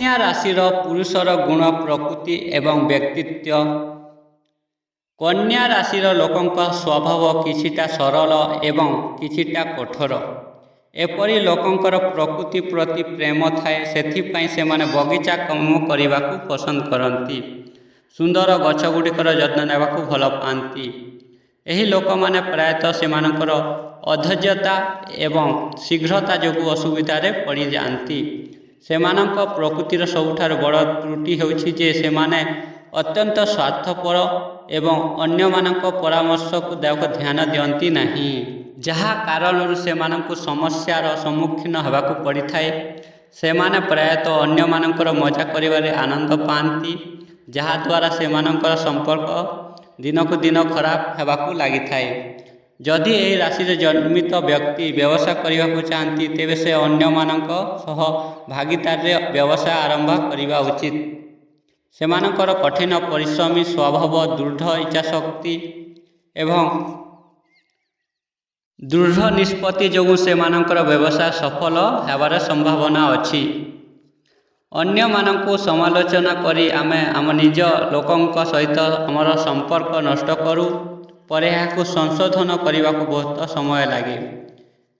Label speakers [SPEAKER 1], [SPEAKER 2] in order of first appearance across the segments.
[SPEAKER 1] कन्या राशिर पुरुषर गुण प्रकृति एवं व्यक्तित्व। कन्या राशिर लोकंक स्वभाव किछिटा सरल एवं किछिटा कठोर। एपरी लोकंकर प्रकृति प्रति प्रेम थाए, सेथिपाई से माने बगीचा काम करने पसंद करती। सुंदर गछगुड़िकर जत्न नेबाकू भल पाती। एही लोक माने प्रायतः सेमानकर अधैर्यता एवं शीघ्रता जोगु असुविधा पड़ जाती। सेमानक प्रकृतिर सबुठार बड़ त्रुटि हेउछि जे सेमाने अत्यंत स्वार्थपर एवं अन्य मानक परामर्श को ध्यान दियंती नहीं, जहा कारण सेमानंकु समस्यार सम्मुखीन हेबाकू पड़िथाए। सेमाने प्रायतः अन्य मानकर मजा करिबारे आनंद पाती, जहा द्वारा सेमानकर संपर्क दिनकू दिन खराब हेबाकू लागिथाए। जदि एही राशि जन्मित व्यक्ति व्यवसाय करने चाहती तेबे से अन्य मानक सह भागीदार व्यवसाय आरंभ करने उचित। सेमानकर कठिन परिश्रमी स्वभाव, दृढ़ इच्छाशक्ति एवं दृढ़ निष्पत्ति जोगु सेमानकर व्यवसाय सफल हेबार संभावना अछि। अन्य मानकु समालोचना करी आमे आम निज लोकंक सहित आमर संपर्क नष्ट करूँ, पर यह संशोधन करने को बहुत समय लगे।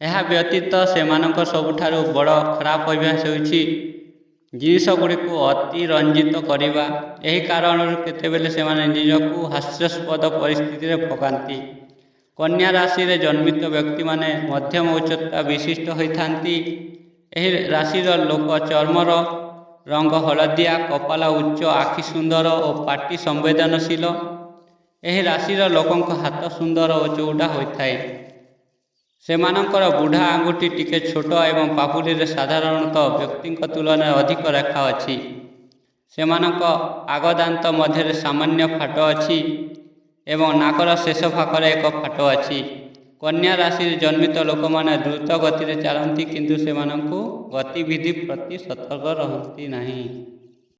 [SPEAKER 1] यह व्यतीत सेमानक सबुठारु बड़ खराब अभ्यास होछि जिनिस गुड़ी को अति रंजित करवा। यही कारण केतेबेले सेमाने निजकू हास्यास्पद परिस्थिति रे पकांती। कन्या राशि रे जन्मित व्यक्ति माने मध्यम उच्चता विशिष्ट होइथांती। एही राशिर लोक चर्मर रंग हलदिया, कपाल उच्च, आखि सुंदर और पाटी संवेदनशील। एही राशिर लोकंक हाथ सुंदर और चौड़ा होइथाए। सेमानंकर बुढ़ा आंगुठी टिके छोट एवं पापुली रे साधारणतः व्यक्ति तुलन अधिक रेखा अछि। सेमानंक आगदांत मध्य सामान्य फाट अछि एवं नाकर शेष भागरे एक फाट अछि। कन्या राशि जन्मित लोक माने द्रुत गति रे चलती, किंतु सेमानंकु गतिविधि प्रति सतर्क रहंती नहीं।